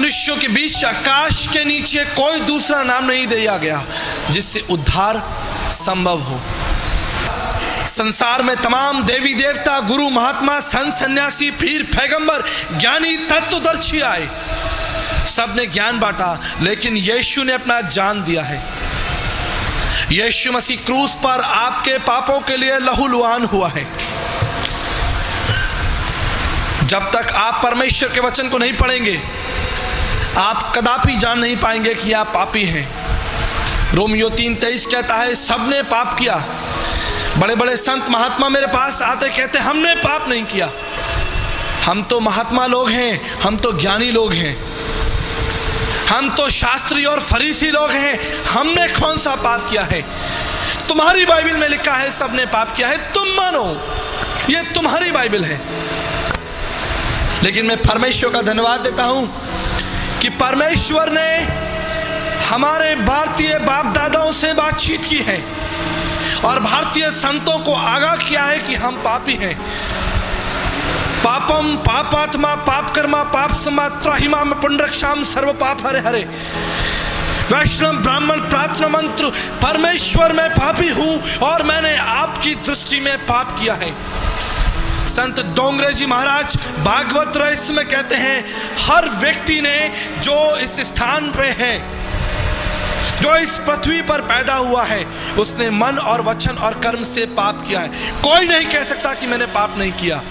मनुष्यों के बीच आकाश के नीचे कोई दूसरा नाम नहीं दिया गया जिससे उद्धार संभव हो। संसार में तमाम देवी देवता, गुरु, महात्मा, संत, सन्यासी, पीर, पैगंबर, ज्ञानी, तत्वदर्शी आए, सबने ज्ञान बांटा, लेकिन यीशु ने अपना जान दिया है। यीशु मसीह क्रूस पर आपके पापों के लिए लहूलुहान हुआ है। जब तक आप परमेश्वर के वचन को नहीं पढ़ेंगे, आप कदापि जान नहीं पाएंगे कि आप पापी हैं। रोमियो 3:23 कहता है, सबने पाप किया। बड़े बड़े संत महात्मा मेरे पास आते कहते हमने पाप नहीं किया। हम तो महात्मा लोग हैं, हम तो ज्ञानी लोग हैं, हम तो शास्त्री और फरीसी लोग हैं, हमने कौन सा पाप किया है? तुम्हारी बाइबल में लिखा है सबने पाप किया है, तुम मानो, ये तुम्हारी बाइबल है। लेकिन मैं परमेश्वर का धन्यवाद देता हूं कि परमेश्वर ने हमारे भारतीय बाप दादाओं से बातचीत की है और भारतीय संतों को आगाह किया है कि हम पापी हैं। पापम पापात्मा पाप कर्मा पाप समा त्राहिमा में पुंडरक्षाम सर्व पाप हरे हरे। वैष्णव ब्राह्मण प्रार्थना मंत्र, परमेश्वर मैं पापी हूं और मैंने आपकी दृष्टि में पाप किया है। संत डोंगरे जी महाराज भागवत रहस्य में कहते हैं, हर व्यक्ति ने जो इस स्थान पे है, जो इस पृथ्वी पर पैदा हुआ है, उसने मन और वचन और कर्म से पाप किया है। कोई नहीं कह सकता कि मैंने पाप नहीं किया।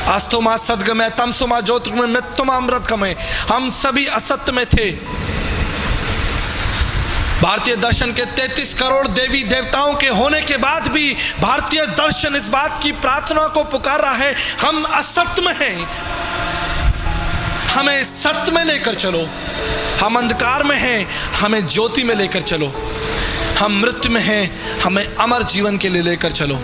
अस्तोमा सद्गमय तमसोमा ज्योतिर्गमय मृत्युमा अमृतगमय, हम सभी असत्य में थे। भारतीय दर्शन के 33 करोड़ देवी देवताओं के होने के बाद भी भारतीय दर्शन इस बात की प्रार्थना को पुकार रहा है, हम असत्य में हैं, हमें सत्य में लेकर चलो। हम अंधकार में हैं, हमें ज्योति में लेकर चलो। हम मृत्यु में हैं, हमें अमर जीवन के लिए लेकर चलो।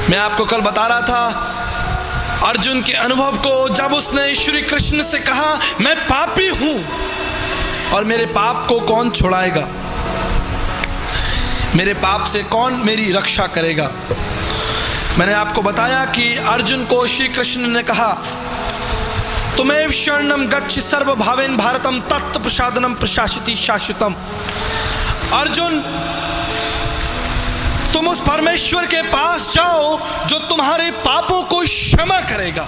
मैं आपको कल बता रहा था अर्जुन के अनुभव को, जब उसने श्री कृष्ण से कहा मैं पापी हूं और मेरे पाप को कौन छुड़ाएगा, मेरे पाप से कौन मेरी रक्षा करेगा। मैंने आपको बताया कि अर्जुन को श्री कृष्ण ने कहा, तुम्हें शरणम गच्छ सर्व भावेन भारतम तत्व प्रसादनम प्रशासिति शाश्वतम। अर्जुन, तुम उस परमेश्वर के पास जाओ जो तुम्हारे पापों को क्षमा करेगा।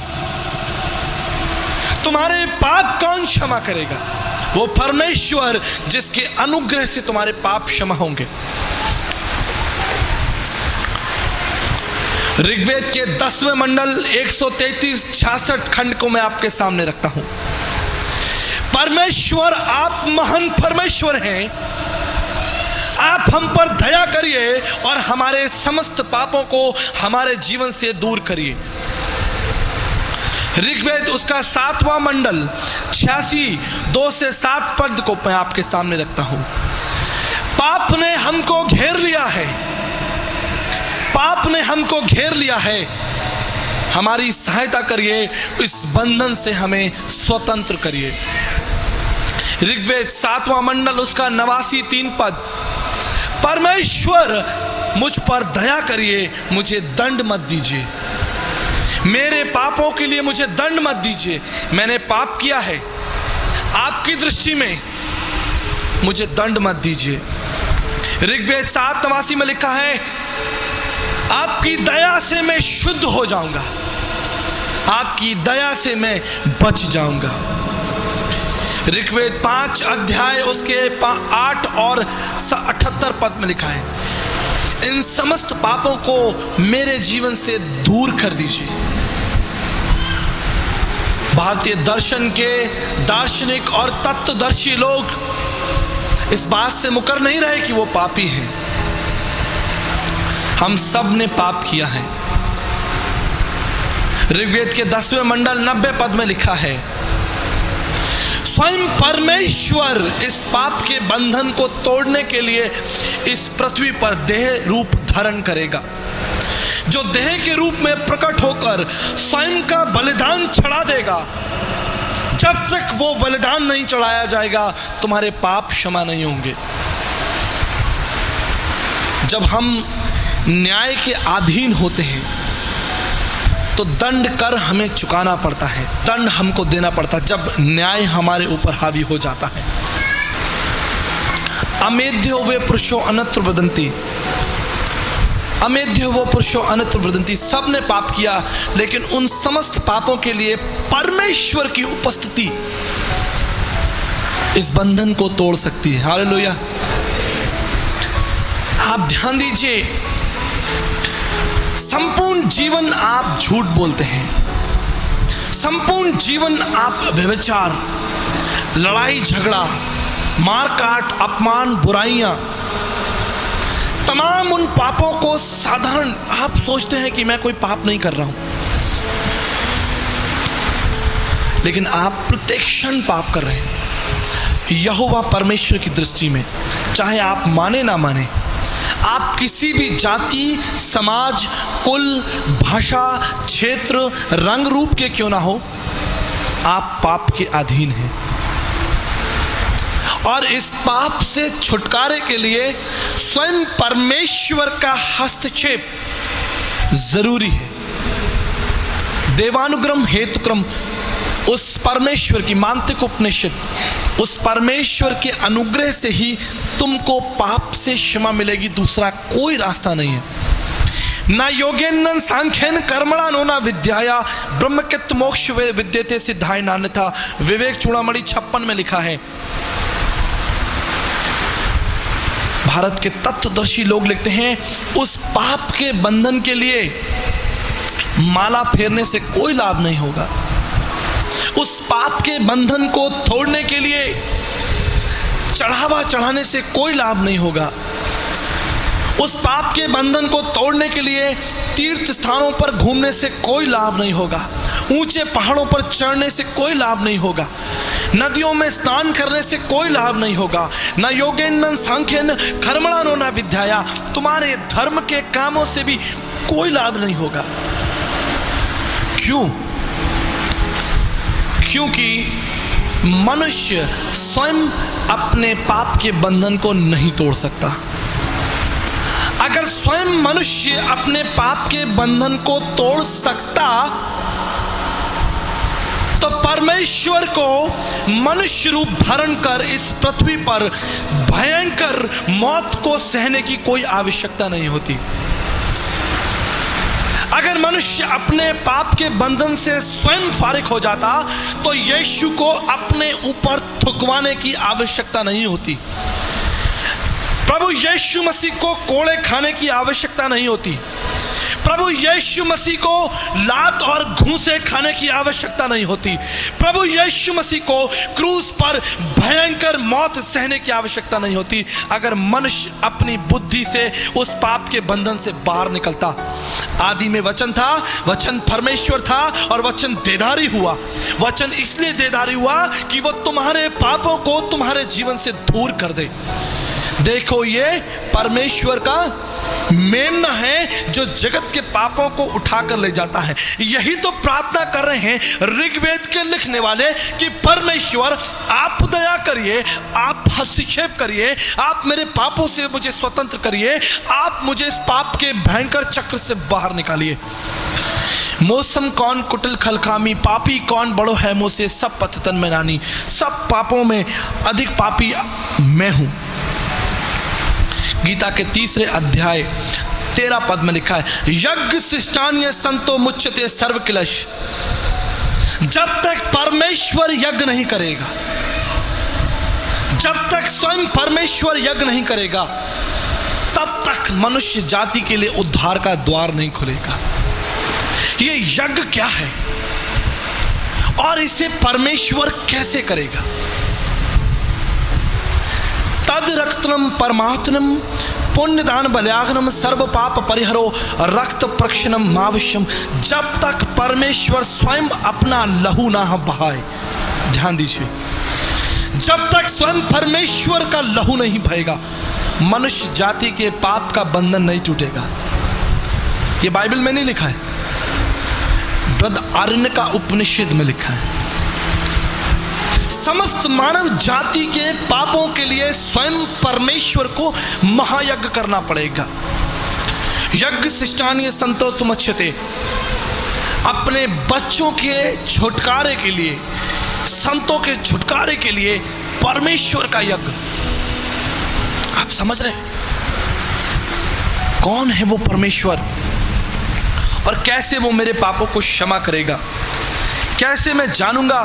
तुम्हारे पाप कौन क्षमा करेगा? वो परमेश्वर जिसके अनुग्रह से तुम्हारे पाप क्षमा होंगे। ऋग्वेद के 10वें मंडल 133-66 खंड को मैं आपके सामने रखता हूं। परमेश्वर, आप महान परमेश्वर हैं, आप हम पर दया करिए और हमारे समस्त पापों को हमारे जीवन से दूर करिए। ऋग्वेद उसका 7वां मंडल 86 2 से 7 पद को मैं आपके सामने रखता हूं। पाप ने हमको घेर लिया है, पाप ने हमको घेर लिया है, हमारी सहायता करिए, इस बंधन से हमें स्वतंत्र करिए। ऋग्वेद 7वां मंडल उसका 89-3 पद, परमेश्वर मुझ पर दया करिए, मुझे दंड मत दीजिए, मेरे पापों के लिए मुझे दंड मत दीजिए, मैंने पाप किया है, आपकी दृष्टि में मुझे दंड मत दीजिए। ऋग्वेद 7:89 में लिखा है, आपकी दया से मैं शुद्ध हो जाऊंगा, आपकी दया से मैं बच जाऊंगा। ऋग्वेद 5 अध्याय उसके 8 और 78 पद में लिखा है, इन समस्त पापों को मेरे जीवन से दूर कर दीजिए। भारतीय दर्शन के दार्शनिक और तत्वदर्शी लोग इस बात से मुकर नहीं रहे कि वो पापी हैं। हम सब ने पाप किया है। ऋग्वेद के 10वें मंडल 90 पद में लिखा है, स्वयं परमेश्वर इस पाप के बंधन को तोड़ने के लिए इस पृथ्वी पर देह रूप धारण करेगा, जो देह के रूप में प्रकट होकर स्वयं का बलिदान चढ़ा देगा। जब तक वो बलिदान नहीं चढ़ाया जाएगा, तुम्हारे पाप क्षमा नहीं होंगे। जब हम न्याय के अधीन होते हैं, तो दंड कर हमें चुकाना पड़ता है, दंड हमको देना पड़ता है जब न्याय हमारे ऊपर हावी हो जाता है। अमेध्यो वे पुरुषो अन्यत्र वदन्ति, अमेध्यो वो पुरुषो अन्यत्र वदन्ति। सब ने पाप किया, लेकिन उन समस्त पापों के लिए परमेश्वर की उपस्थिति इस बंधन को तोड़ सकती है। हालेलुया। आप ध्यान दीजिए, संपूर्ण जीवन आप झूठ बोलते हैं, संपूर्ण जीवन आप व्यभिचार, लड़ाई झगड़ा, मार काट, अपमान, बुराइयां, तमाम उन पापों को साधारण आप सोचते हैं कि मैं कोई पाप नहीं कर रहा हूं, लेकिन आप प्रत्येक क्षण पाप कर रहे हैं। यहोवा परमेश्वर की दृष्टि में, चाहे आप माने ना माने, आप किसी भी जाति, समाज, कुल, भाषा, क्षेत्र, रंग रूप के क्यों ना हो, आप पाप के अधीन हैं। और इस पाप से छुटकारे के लिए स्वयं परमेश्वर का हस्तक्षेप जरूरी है। देवानुग्रह हेतुक्रम उस परमेश्वर की, मांत्रिक उपनिषद, उस परमेश्वर के अनुग्रह से ही तुमको पाप से क्षमा मिलेगी, दूसरा कोई रास्ता नहीं है। ना योगेन सांख्यन कर्मणा नो ना विद्याया ब्रह्मकित मोक्ष विद्यते सिद्धाय नान्यथा। विवेक चूड़ामणि 56 में लिखा है। भारत के तत्वदर्शी लोग लिखते हैं, उस पाप के बंधन के लिए माला फेरने से कोई लाभ नहीं होगा, उस पाप के बंधन को तोड़ने के लिए चढ़ावा चढ़ाने से कोई लाभ नहीं होगा, उस पाप के बंधन को तोड़ने के लिए तीर्थ स्थानों पर घूमने से कोई लाभ नहीं होगा, ऊंचे पहाड़ों पर चढ़ने से कोई लाभ नहीं होगा, नदियों में स्नान करने से कोई लाभ नहीं होगा। न योगेन न सांख्यन कर्मणा नो न विद्याया, तुम्हारे धर्म के कामों से भी कोई लाभ नहीं होगा। क्यों? क्योंकि मनुष्य स्वयं अपने पाप के बंधन को नहीं तोड़ सकता। अगर स्वयं मनुष्य अपने पाप के बंधन को तोड़ सकता तो परमेश्वर को मनुष्य रूप धारण कर इस पृथ्वी पर भयंकर मौत को सहने की कोई आवश्यकता नहीं होती। अगर मनुष्य अपने पाप के बंधन से स्वयं फारिग हो जाता तो यीशु को अपने ऊपर थुकवाने की आवश्यकता नहीं होती, प्रभु यीशु मसीह को कोड़े खाने की आवश्यकता नहीं होती, प्रभु यीशु मसीह को लात और घूंसे खाने की आवश्यकता नहीं होती, प्रभु यीशु मसीह को क्रूस पर भयंकर मौत सहने की आवश्यकता नहीं होती। अगर मनुष्य अपनी बुद्धि से उस पाप के बंधन से बाहर निकलता। आदि में वचन था, वचन परमेश्वर था और वचन देदारी हुआ। वचन इसलिए देदारी हुआ कि वो तुम्हारे पापों को तुम्हारे जीवन से दूर कर दे। देखो, ये परमेश्वर का मेमना है जो जगत के पापों को उठाकर ले जाता है। यही तो प्रार्थना कर रहे हैं ऋग्वेद के लिखने वाले कि परमेश्वर आप दया करिए, आप हस्तक्षेप करिए, आप मेरे पापों से मुझे स्वतंत्र करिए, आप मुझे इस पाप के भयंकर चक्र से बाहर निकालिए। मौसम कौन कुटिल खलखामी, पापी कौन बड़ो है मुझसे, सब पतितन में नानी, सब पापों में अधिक पापी मैं हूं। गीता के 3 अध्याय 13 पद में लिखा है, यज्ञ शिष्टान्य संतो मुच्यते सर्व क्लेश। जब तक परमेश्वर यज्ञ नहीं करेगा, जब तक स्वयं परमेश्वर यज्ञ नहीं करेगा, तब तक मनुष्य जाति के लिए उद्धार का द्वार नहीं खुलेगा। ये यज्ञ क्या है और इसे परमेश्वर कैसे करेगा? तद रक्तनम परमात्मनम पुण्यदान बल्यागनम सर्व पाप परिहरो रक्त प्रक्षणम मावश्यम। जब तक परमेश्वर स्वयं अपना लहू ना बहाए, ध्यान दीजिए, जब तक स्वयं परमेश्वर का लहू नहीं बहेगा, मनुष्य जाति के पाप का बंधन नहीं टूटेगा। ये बाइबल में नहीं लिखा है, बृहदारण्य का उपनिषद में लिखा है। समस्त मानव जाति के पापों के लिए स्वयं परमेश्वर को महायज्ञ करना पड़ेगा। यज्ञ शिष्टान्य संतो सुमच्यते। अपने बच्चों के छुटकारे के लिए, संतों के छुटकारे के लिए परमेश्वर का यज्ञ। आप समझ रहे हैं कौन है वो परमेश्वर और कैसे वो मेरे पापों को क्षमा करेगा? कैसे मैं जानूंगा,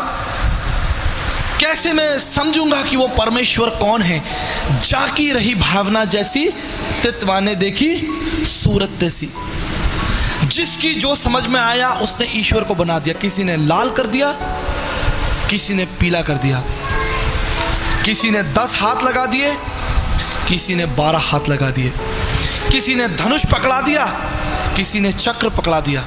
कैसे मैं समझूंगा कि वो परमेश्वर कौन है? जाकी रही भावना जैसी, तितवाने देखी सूरत तैसी। जिसकी जो समझ में आया उसने ईश्वर को बना दिया। किसी ने लाल कर दिया, किसी ने पीला कर दिया, किसी ने 10 हाथ लगा दिए, किसी ने 12 हाथ लगा दिए, किसी ने धनुष पकड़ा दिया, किसी ने चक्र पकड़ा दिया,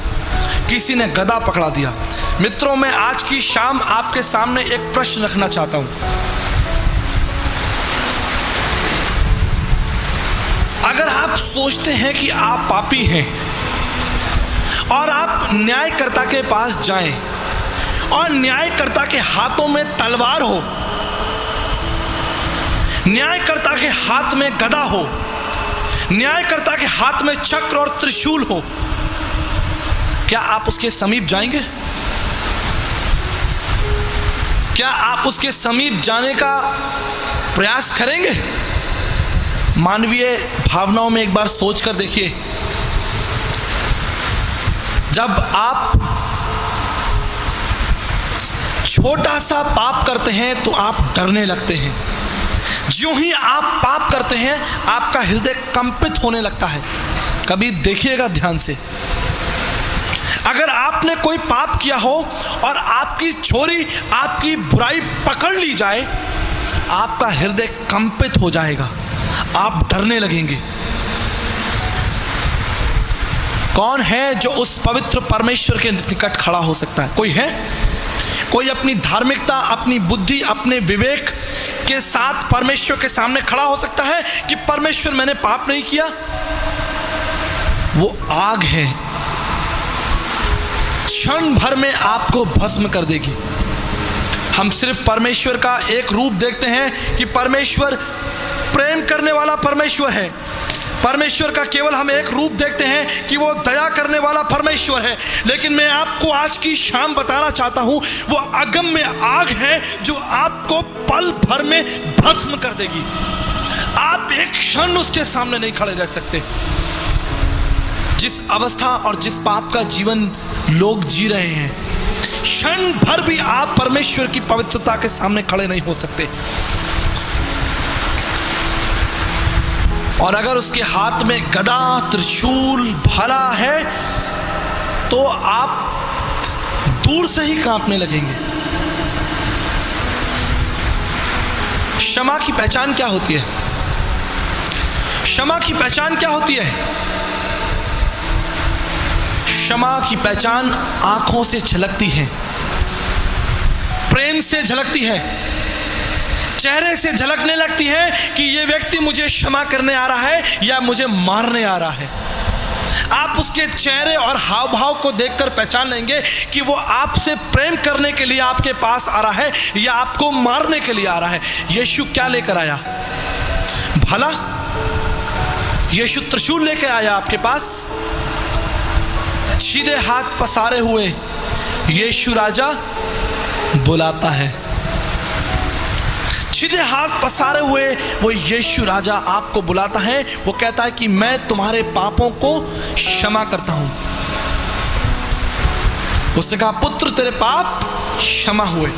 किसी ने गदा पकड़ा दिया। मित्रों, मैं आज की शाम आपके सामने एक प्रश्न रखना चाहता हूं। अगर आप सोचते हैं कि आप पापी हैं और आप न्यायकर्ता के पास जाएं और न्यायकर्ता के हाथों में तलवार हो, न्यायकर्ता के हाथ में गदा हो, न्यायकर्ता के हाथ में चक्र और त्रिशूल हो, क्या आप उसके समीप जाएंगे? क्या आप उसके समीप जाने का प्रयास करेंगे? मानवीय भावनाओं में एक बार सोच कर देखिए। जब आप छोटा सा पाप करते हैं तो आप डरने लगते हैं। ज्यों ही आप पाप करते हैं आपका हृदय कंपित होने लगता है। कभी देखिएगा ध्यान से, अगर आपने कोई पाप किया हो और आपकी छोरी, आपकी बुराई पकड़ ली जाए, आपका हृदय कंपित हो जाएगा, आप डरने लगेंगे। कौन है जो उस पवित्र परमेश्वर के निकट खड़ा हो सकता है? कोई है? कोई अपनी धार्मिकता, अपनी बुद्धि, अपने विवेक के साथ परमेश्वर के सामने खड़ा हो सकता है कि परमेश्वर मैंने पाप नहीं किया? वो आग है, क्षण भर में आपको भस्म कर देगी। हम सिर्फ परमेश्वर का एक रूप देखते हैं कि परमेश्वर प्रेम करने वाला परमेश्वर है। परमेश्वर का केवल हम एक रूप देखते हैं कि वो दया करने वाला परमेश्वर है। लेकिन मैं आपको आज की शाम बताना चाहता हूं, वो अगम्य आग है जो आपको पल भर में भस्म कर देगी। आप एक क्षण उसके सामने नहीं खड़े रह सकते। जिस अवस्था और जिस पाप का जीवन लोग जी रहे हैं, क्षण भर भी आप परमेश्वर की पवित्रता के सामने खड़े नहीं हो सकते। और अगर उसके हाथ में गदा, त्रिशूल, भाला है तो आप दूर से ही कांपने लगेंगे। क्षमा की पहचान क्या होती है? क्षमा की पहचान क्या होती है? क्षमा की पहचान आंखों से झलकती है, प्रेम से झलकती है, चेहरे से झलकने लगती है कि ये व्यक्ति मुझे क्षमा करने आ रहा है या मुझे मारने आ रहा है। आप उसके चेहरे और हाव भाव को देखकर पहचान लेंगे कि वो आपसे प्रेम करने के लिए आपके पास आ रहा है या आपको मारने के लिए आ रहा है। यीशु क्या लेकर आया? भला यीशु त्रिशूल लेकर आया आपके पास? सीधे हाथ पसारे हुए यीशु राजा बुलाता है। सीधे हाथ पसारे हुए वो यीशु राजा आपको बुलाता है। वो कहता है कि मैं तुम्हारे पापों को क्षमा करता हूं। उसने कहा, पुत्र तेरे पाप क्षमा हुए।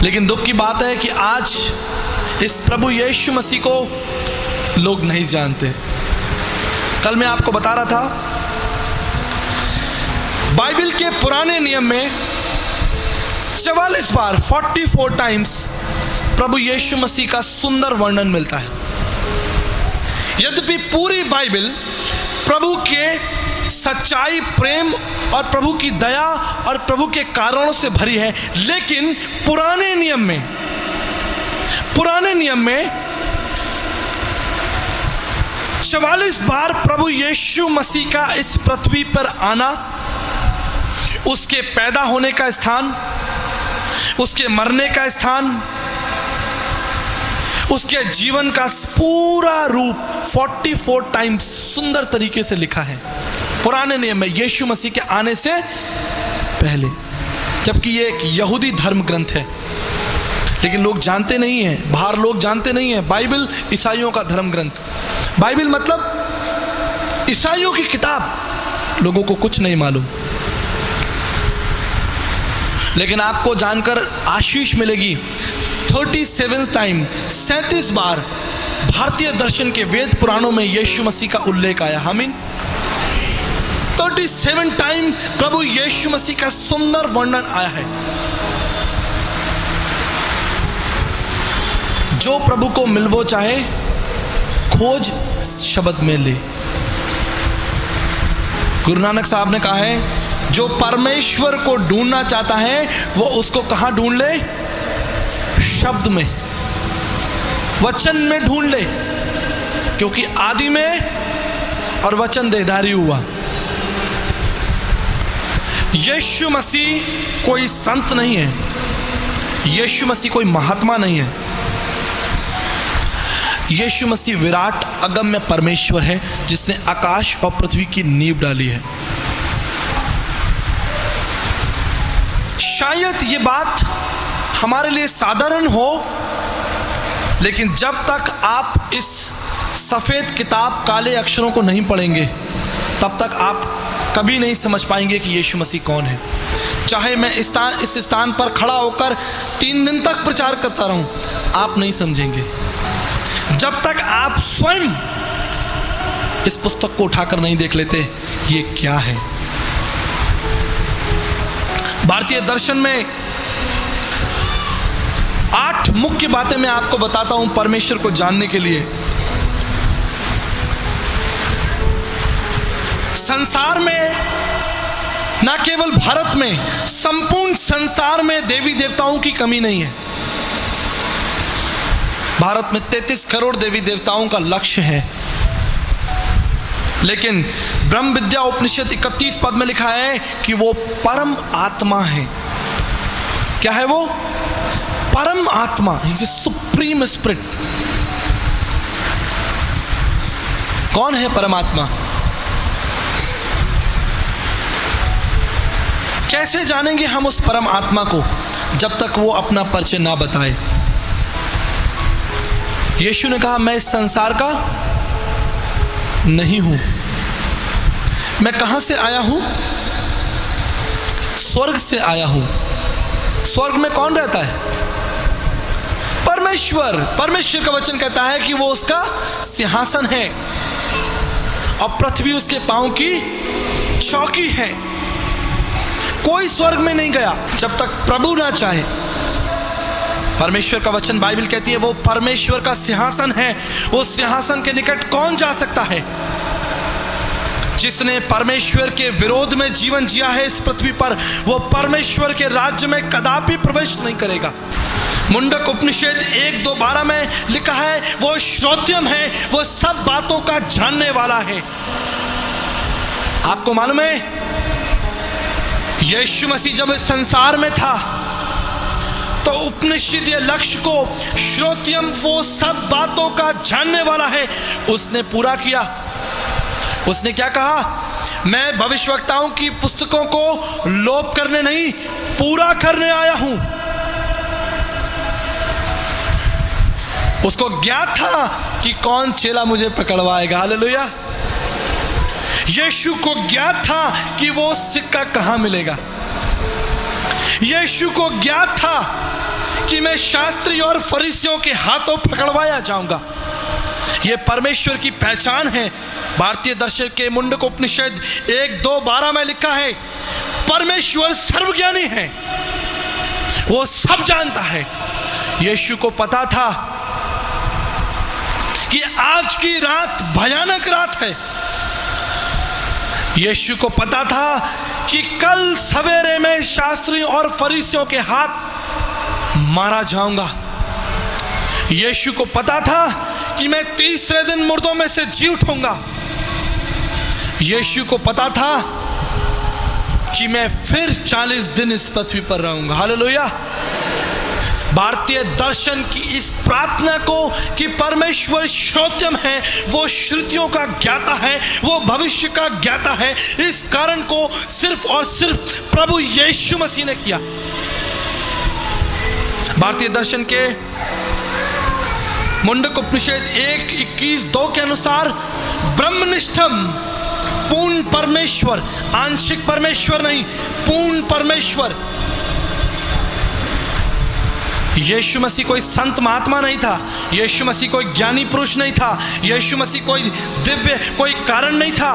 लेकिन दुख की बात है कि आज इस प्रभु यीशु मसीह को लोग नहीं जानते। कल मैं आपको बता रहा था, बाइबल के पुराने नियम में 44 बार 44 टाइम्स प्रभु यीशु मसीह का सुंदर वर्णन मिलता है। यद्यपि पूरी बाइबल प्रभु के सच्चाई, प्रेम और प्रभु की दया और प्रभु के कारणों से भरी है, लेकिन पुराने नियम में 44 बार प्रभु यीशु मसीह का इस पृथ्वी पर आना, उसके पैदा होने का स्थान, उसके मरने का स्थान, उसके जीवन का पूरा रूप 44 टाइम्स सुंदर तरीके से लिखा है। पुराने नियम में, यीशु मसीह के आने से पहले, जबकि ये एक यहूदी धर्म ग्रंथ है। लेकिन लोग जानते नहीं हैं, बाहर लोग जानते नहीं हैं, बाइबल ईसाइयों का धर्म ग्रंथ। बाइबल मतलब ईसाइयों की किताब, लोगों को कुछ नहीं मालूम। लेकिन आपको जानकर आशीष मिलेगी, 37 टाइम, 37 बार भारतीय दर्शन के वेद पुराणों में यीशु मसीह का उल्लेख आया। आमीन। 37 टाइम प्रभु यीशु मसीह का सुंदर वर्णन आया है। जो प्रभु को मिलबो चाहे, खोज शब्द में ले। गुरु नानक साहब ने कहा है, जो परमेश्वर को ढूंढना चाहता है वो उसको कहां ढूंढ ले? शब्द में, वचन में ढूंढ ले, क्योंकि आदि में और वचन देहधारी हुआ। यीशु मसीह कोई संत नहीं है, यीशु मसीह कोई महात्मा नहीं है। यीशु मसीह विराट अगम्य परमेश्वर है, जिसने आकाश और पृथ्वी की नींव डाली है। शायद ये बात हमारे लिए साधारण हो, लेकिन जब तक आप इस सफ़ेद किताब काले अक्षरों को नहीं पढ़ेंगे, तब तक आप कभी नहीं समझ पाएंगे कि यीशु मसीह कौन है। चाहे मैं इस स्थान पर खड़ा होकर 3 दिन तक प्रचार करता रहूं, आप नहीं समझेंगे जब तक आप स्वयं इस पुस्तक को उठाकर नहीं देख लेते ये क्या है। भारतीय दर्शन में 8 मुख्य बातें मैं आपको बताता हूं परमेश्वर को जानने के लिए। संसार में, ना केवल भारत में, संपूर्ण संसार में देवी देवताओं की कमी नहीं है। भारत में 33 करोड़ देवी देवताओं का लक्ष्य है, लेकिन ब्रह्म विद्या उपनिषद 31 पद में लिखा है कि वो परम आत्मा है। क्या है वो? परम आत्मा, सुप्रीम स्पिरिट। कौन है परमात्मा? कैसे जानेंगे हम उस परम आत्मा को जब तक वो अपना परिचय ना बताए? यीशु ने कहा, मैं इस संसार का नहीं हूं। मैं कहां से आया हूं? स्वर्ग से आया हूं। स्वर्ग में कौन रहता है? परमेश्वर। परमेश्वर का वचन कहता है कि वो उसका सिंहासन है और पृथ्वी उसके पांव की चौकी है। कोई स्वर्ग में नहीं गया जब तक प्रभु ना चाहे। परमेश्वर का वचन, बाइबल कहती है, वो परमेश्वर का सिंहासन है। वो सिंहासन के निकट कौन जा सकता है? जिसने परमेश्वर के विरोध में जीवन जिया है इस पृथ्वी पर, वो परमेश्वर के राज्य में कदापि प्रवेश नहीं करेगा। मुंडक उपनिषद 1:2-12 में लिखा है, वो श्रोत्यम है, वो सब बातों का जानने वाला है। आपको मालूम है, यीशु मसीह जब इस संसार में था तो उपनिषदीय लक्ष्य को, श्रोत्यम, वो सब बातों का जानने वाला है, उसने पूरा किया। उसने क्या कहा? मैं भविष्यवक्ताओं की पुस्तकों को लोप करने नहीं, पूरा करने आया हूं। उसको ज्ञात था कि कौन चेला मुझे पकड़वाएगा। हालेलुया। यीशु को ज्ञात था कि वो सिक्का कहां मिलेगा। यीशु को ज्ञात था कि मैं शास्त्री और फरीसियों के हाथों पकड़वाया जाऊंगा। यह परमेश्वर की पहचान है। भारतीय दर्शन के मुंडक उपनिषद 1:2-12 में लिखा है, परमेश्वर सर्वज्ञानी है, वो सब जानता है। यीशु को पता था कि आज की रात भयानक रात है। यीशु को पता था कि कल सवेरे में शास्त्री और फरीसियों के हाथ मारा जाऊंगा। यीशु को पता था कि मैं तीसरे दिन मुर्दों में से जी उठूंगा। यीशु को पता था कि मैं फिर 40 दिन इस पृथ्वी पर रहूंगा। हालेलुया। भारतीय दर्शन की इस प्रार्थना को कि परमेश्वर श्रोत्यम है, वो श्रुतियों का ज्ञाता है, वो भविष्य का ज्ञाता है, इस कारण को सिर्फ और सिर्फ प्रभु यीशु मसीह ने किया। भारतीय दर्शन के मुंडक उपनिषद 1:21-2 के अनुसार ब्रह्मनिष्ठम, पूर्ण परमेश्वर, आंशिक परमेश्वर नहीं, पूर्ण परमेश्वर। यीशु मसीह कोई संत महात्मा नहीं था, यीशु मसीह कोई ज्ञानी पुरुष नहीं था, यीशु मसीह कोई दिव्य कोई कारण नहीं था।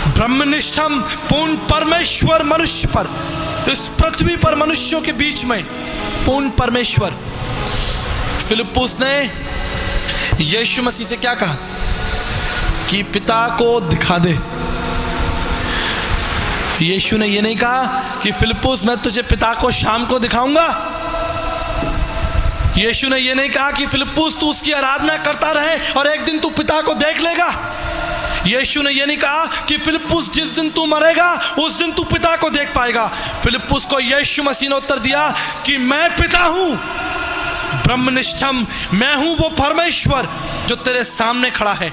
ब्रह्मनिष्ठम, पूर्ण परमेश्वर मनुष्य पर, इस पृथ्वी पर मनुष्यों के बीच में पूर्ण परमेश्वर। फिलिप्पुस ने यीशु मसीह से क्या कहा कि पिता को दिखा दे। यीशु ने यह नहीं कहा कि फिलिप्पुस मैं तुझे पिता को शाम को दिखाऊंगा। यीशु ने यह नहीं कहा कि फिलिप्पुस तू उसकी आराधना करता रहे और एक दिन तू पिता को देख लेगा। यीशु ने यह नहीं कहा कि फिलिप्पुस जिस दिन तू मरेगा उस दिन तू पिता को देख पाएगा। फिलिप्पुस को यीशु मसीह ने उत्तर दिया कि मैं पिता हूं, ब्रह्मनिष्ठम, मैं हूं वो परमेश्वर जो तेरे सामने खड़ा है,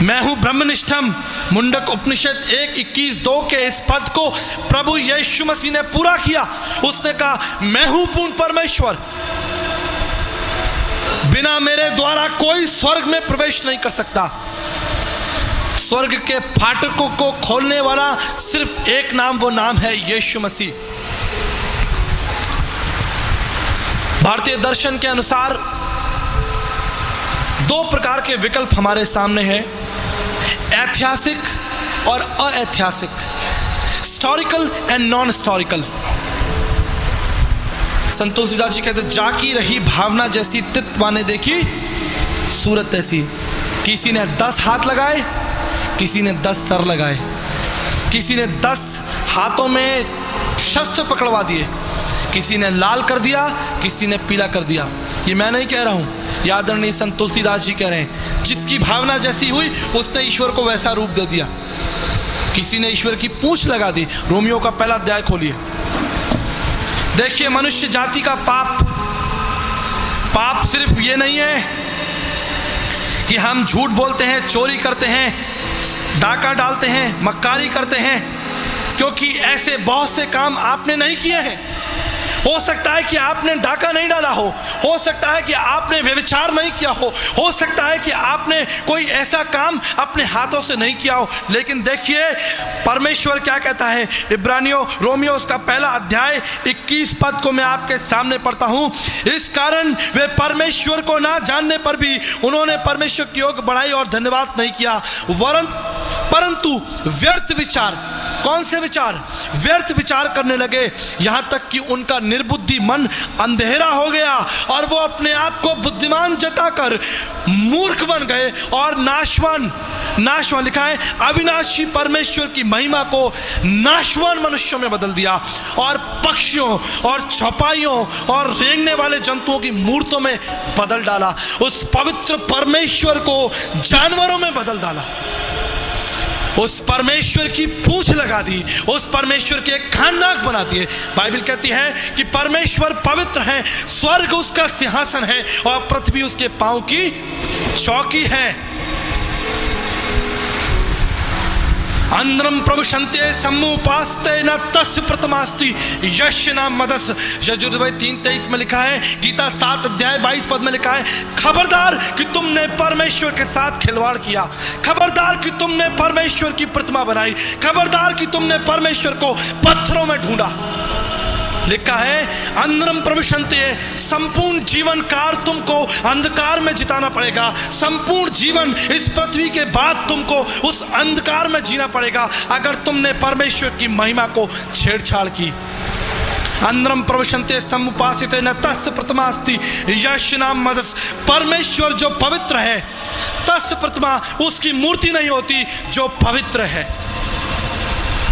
मैं हूं ब्रह्मनिष्ठम। मुंडक उपनिषद 1:21-2 के इस पद को प्रभु यीशु मसीह ने पूरा किया। उसने कहा मैं हूं पूर्ण परमेश्वर, बिना मेरे द्वारा कोई स्वर्ग में प्रवेश नहीं कर सकता। स्वर्ग के फाटकों को खोलने वाला सिर्फ एक नाम, वो नाम है यीशु मसीह। भारतीय दर्शन के अनुसार दो प्रकार के विकल्प हमारे सामने हैं, ऐतिहासिक और अऐतिहासिक, हिस्टोरिकल एंड नॉन हिस्टोरिकल। संत तुलसीदास जी कहते जाकी रही भावना जैसी, तित्वा ने देखी सूरत ऐसी। किसी ने 10 हाथ लगाए, किसी ने 10 सर लगाए, किसी ने 10 हाथों में शस्त्र पकड़वा दिए, किसी ने लाल कर दिया, किसी ने पीला कर दिया। ये मैं नहीं कह रहा हूं, आदरणीय संत तुलसीदास जी कह रहे हैं। जिसकी भावना जैसी हुई उसने ईश्वर को वैसा रूप दे दिया। किसी ने ईश्वर की पूंछ लगा दी। रोमियो का पहला अध्याय खोलिए, देखिए मनुष्य जाति का पाप सिर्फ ये नहीं है कि हम झूठ बोलते हैं, चोरी करते हैं, डाका डालते हैं, मक्कारी करते हैं, क्योंकि ऐसे बहुत से काम आपने नहीं किए हैं। हो सकता है कि आपने डाका नहीं डाला हो सकता है कि आपने व्यभिचार नहीं किया हो सकता है कि आपने कोई ऐसा काम अपने हाथों से नहीं किया हो, लेकिन देखिए परमेश्वर क्या कहता है। इब्रानियों रोमियो उसका पहला अध्याय 21 पद को मैं आपके सामने पढ़ता हूं। इस कारण वे परमेश्वर को ना जानने पर भी उन्होंने परमेश्वर की ओर बढ़ाई और धन्यवाद नहीं किया, परंतु व्यर्थ विचार, कौन से विचार? व्यर्थ विचार करने लगे, यहां तक कि उनका निर्बुद्धि मन अंधेरा हो गया और वो अपने आप को बुद्धिमान जताकर मूर्ख बन गए और नाशवान लिखा है अविनाशी परमेश्वर की महिमा को नाशवान मनुष्यों में बदल दिया और पक्षियों और चौपाइयों और रेंगने वाले जंतुओं की मूर्तों में बदल डाला। उस पवित्र परमेश्वर को जानवरों में बदल डाला, उस परमेश्वर की पूंछ लगा दी, उस परमेश्वर के कान नाक बना दिए। बाइबल कहती है कि परमेश्वर पवित्र है, स्वर्ग उसका सिंहासन है और पृथ्वी उसके पांव की चौकी है। अंद्रम प्रविशन्ते सम्मुपास्ते न तस्य प्रथमास्ति यश नाम मदस। यजुर्वेद 3:23 में लिखा है, गीता 7 अध्याय 22 पद में लिखा है, खबरदार कि तुमने परमेश्वर के साथ खिलवाड़ किया, खबरदार कि तुमने परमेश्वर की प्रतिमा बनाई, खबरदार कि तुमने परमेश्वर को पत्थरों में ढूंढा। लिखा है अंधरम प्रविशन्ते, संपूर्ण जीवन काल तुमको अंधकार में जिताना पड़ेगा, संपूर्ण जीवन इस पृथ्वी के बाद तुमको उस अंधकार में जीना पड़ेगा अगर तुमने परमेश्वर की महिमा को छेड़छाड़ की। अंधरम प्रविशन्ते समुपासिते न तस्य प्रथमास्ति यश नाम मदस। परमेश्वर जो पवित्र है, तस्य प्रतिमा उसकी मूर्ति नहीं होती, जो पवित्र है,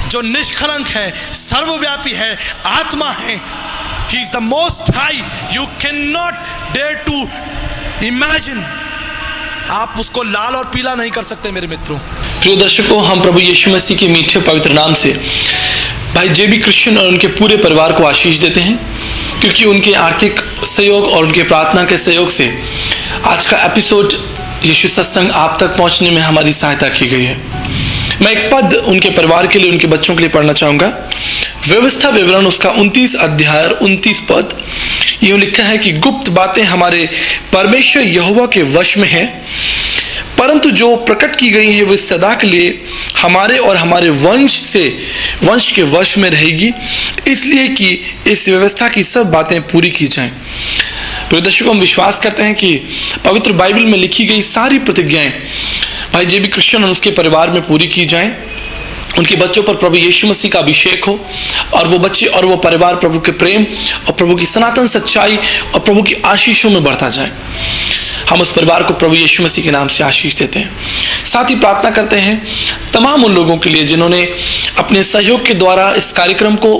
जो निष्कलंक है, सर्वव्यापी है, आत्मा है। He is the most high. You cannot dare to imagine. आप उसको लाल और पीला नहीं कर सकते मेरे मित्रों। प्रिय दर्शकों, हम प्रभु यीशु मसीह के मीठे पवित्र नाम से भाई जेबी क्रिश्चियन और उनके पूरे परिवार को आशीष देते हैं। क्योंकि उनके आर्थिक सहयोग और उनके प्रार्थना के सहयोग से आज का एपिसोड यीशु सत्संग आप तक पहुंचने में हमारी सहायता की गई है। मैं एक पद उनके परिवार के लिए, उनके बच्चों के लिए पढ़ना चाहूँगा। व्यवस्था विवरण उसका 29 अध्याय 29 पद यूँ लिखा है कि गुप्त बातें हमारे परमेश्वर यहोवा के वश में हैं, परंतु जो प्रकट की गई है वो सदा के लिए हमारे और हमारे वंश के वश में रहेगी, इसलिए कि इस व्यवस्था की सब बातें पूरी की जाएं। प्रिय दर्शकों, हम विश्वास करते हैं कि पवित्र बाइबल में लिखी गई सारी प्रतिज्ञाएं भाई जे बी क्रिश्चियन और उसके परिवार में पूरी की जाएं। उनके बच्चों पर प्रभु यीशु मसीह का अभिषेक हो और वो बच्चे और वो परिवार प्रभु के प्रेम और प्रभु की सनातन सच्चाई और प्रभु की आशीषों में बढ़ता जाए। हम उस परिवार को प्रभु यीशु मसीह के नाम से आशीष देते हैं। साथ ही प्रार्थना करते हैं तमाम उन लोगों के लिए जिन्होंने अपने सहयोग के द्वारा इस कार्यक्रम को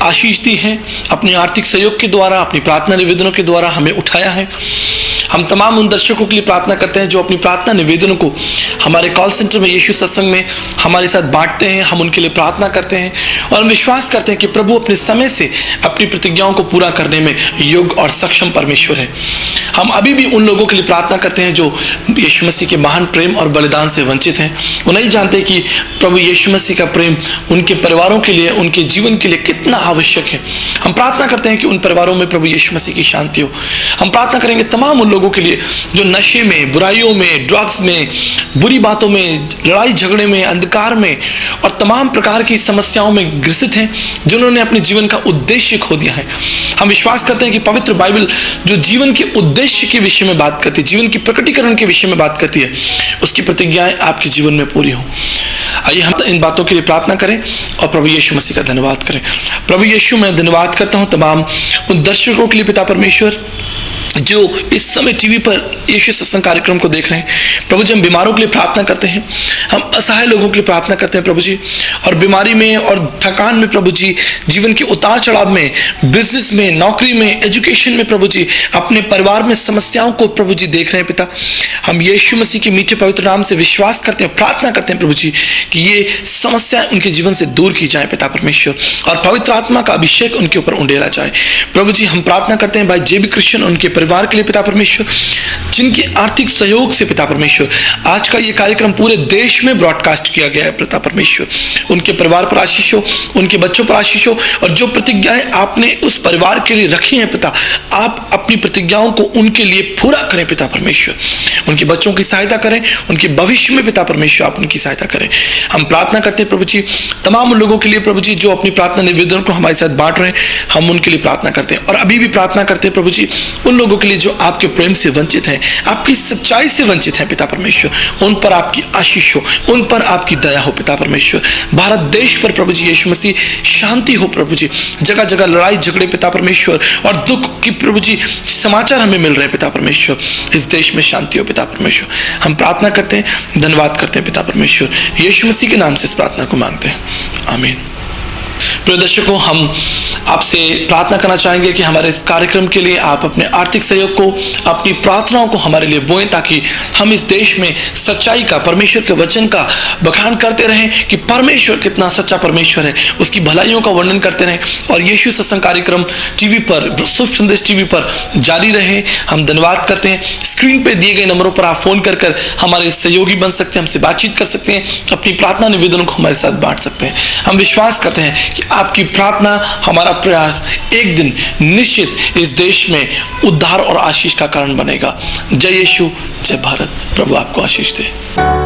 आशीष दी है, अपने आर्थिक सहयोग के द्वारा, अपनी प्रार्थना निवेदनों के द्वारा हमें उठाया है। हम तमाम उन दर्शकों के लिए प्रार्थना करते हैं जो अपनी प्रार्थना निवेदनों को हमारे कॉल सेंटर में यीशु सत्संग में हमारे साथ बांटते हैं। हम उनके लिए प्रार्थना करते हैं और हम विश्वास करते हैं कि प्रभु अपने समय से अपनी प्रतिज्ञाओं को पूरा करने में योग्य और सक्षम परमेश्वर है। हम अभी भी उन लोगों के लिए प्रार्थना करते हैं जो यीशु मसीह के महान प्रेम और बलिदान से वंचित हैं। वो नहीं जानते कि प्रभु यीशु मसीह का प्रेम उनके परिवारों के लिए, उनके जीवन के लिए कितना आवश्यक है। हम प्रार्थना करते हैं कि उन परिवारों में प्रभु यीशु मसीह की शांति हो। हम प्रार्थना करेंगे तमाम उन लोगों के लिए जो नशे में, बुराइयों में, ड्रग्स में, बुरी बातों में, लड़ाई झगड़े में, अंधकार में और तमाम प्रकार की समस्याओं में ग्रसित हैं, जिन्होंने अपने जीवन का उद्देश्य खो दिया है। हम विश्वास करते हैं कि पवित्र बाइबल जो जीवन के उद्देश्य के विषय में बात करती है, जीवन की प्रकटीकरण के विषय में बात करती है, उसकी प्रतिज्ञाएं आपके जीवन में पूरी हो। आइए हम इन बातों के लिए प्रार्थना करें और प्रभु यीशु मसीह का धन्यवाद करें। प्रभु यीशु, मैं धन्यवाद करता हूं तमाम उन दर्शकों के लिए पिता परमेश्वर जो इस समय टीवी पर यीशु सत्संग कार्यक्रम को देख रहे हैं। प्रभु जी, हम बीमारों के लिए प्रार्थना करते हैं, हम असहाय लोगों के लिए प्रार्थना करते हैं प्रभु जी, और बीमारी में और थकान में प्रभु जी, जीवन के उतार चढ़ाव में, बिजनेस में, नौकरी में, एजुकेशन में प्रभु जी, अपने परिवार में समस्याओं को प्रभु जी देख रहे हैं पिता। हम यीशु मसीह के मीठे पवित्र नाम से विश्वास करते हैं, प्रार्थना करते हैं प्रभु जी कि ये समस्याएं उनके जीवन से दूर की जाए पिता परमेश्वर, और पवित्र आत्मा का अभिषेक उनके ऊपर उंडेला जाए। प्रभु जी, हम प्रार्थना करते हैं भाई जे बी क्रिश्चियन उनके परिवार के लिए पिता परमेश्वर, जिनके आर्थिक सहयोग से पिता परमेश्वर आज का ये कार्यक्रम पूरे देश में ब्रॉडकास्ट किया गया है पिता परमेश्वर। उनके परिवार पर आशीष हो, उनके बच्चों पर आशीष हो, और जो प्रतिज्ञाएं आपने उस परिवार के लिए रखी हैं पिता, आप अपनी प्रतिज्ञाओं को उनके लिए पूरा करें पिता परमेश्वर। उनके बच्चों की सहायता करें, उनके भविष्य में पिता परमेश्वर आप उनकी सहायता करें। हम प्रार्थना करते हैं प्रभु जी तमाम उन लोगों के लिए प्रभु जी जो अपनी प्रार्थना निवेदन को हमारे साथ बांट रहे हैं, हम उनके लिए प्रार्थना करते हैं और अभी भी प्रार्थना करते हैं प्रभु जी उन लोगों के लिए जो आपके प्रेम से वंचित हैं, आपकी सच्चाई से वंचित हैं पिता परमेश्वर। उन पर आपकी आशीष हो, उन पर आपकी दया हो पिता परमेश्वर। भारत देश पर प्रभु जी यीशु मसीह शांति हो प्रभु जी। जगह जगह लड़ाई झगड़े पिता परमेश्वर और दुख की प्रभु जी समाचार हमें मिल रहे हैं पिता परमेश्वर। इस देश में शांति हो पिता परमेश्वर। हम प्रार्थना करते हैं, धन्यवाद करते हैं पिता परमेश्वर। यीशु मसीह के नाम से इस प्रार्थना को मांगते हैं, आमीन। प्रिय दर्शकों, हम आपसे प्रार्थना करना चाहेंगे कि हमारे इस कार्यक्रम के लिए आप अपने आर्थिक सहयोग को, अपनी प्रार्थनाओं को हमारे लिए बोएं, ताकि हम इस देश में सच्चाई का, परमेश्वर के वचन का बखान करते रहें कि परमेश्वर कितना सच्चा परमेश्वर है, उसकी भलाइयों का वर्णन करते रहें और यीशु सत्संग कार्यक्रम टीवी पर, शुभ संदेश टीवी पर जारी रहे। हम धन्यवाद करते हैं। स्क्रीन पे दिए गए नंबरों पर आप फोन कर हमारे सहयोगी बन सकते हैं, हमसे बातचीत कर सकते हैं, अपनी प्रार्थना निवेदनों को हमारे साथ बांट सकते हैं। हम विश्वास करते हैं कि आपकी प्रार्थना, हमारा प्रयास एक दिन निश्चित इस देश में उद्धार और आशीष का कारण बनेगा। जय यीशु, जय भारत। प्रभु आपको आशीष दे।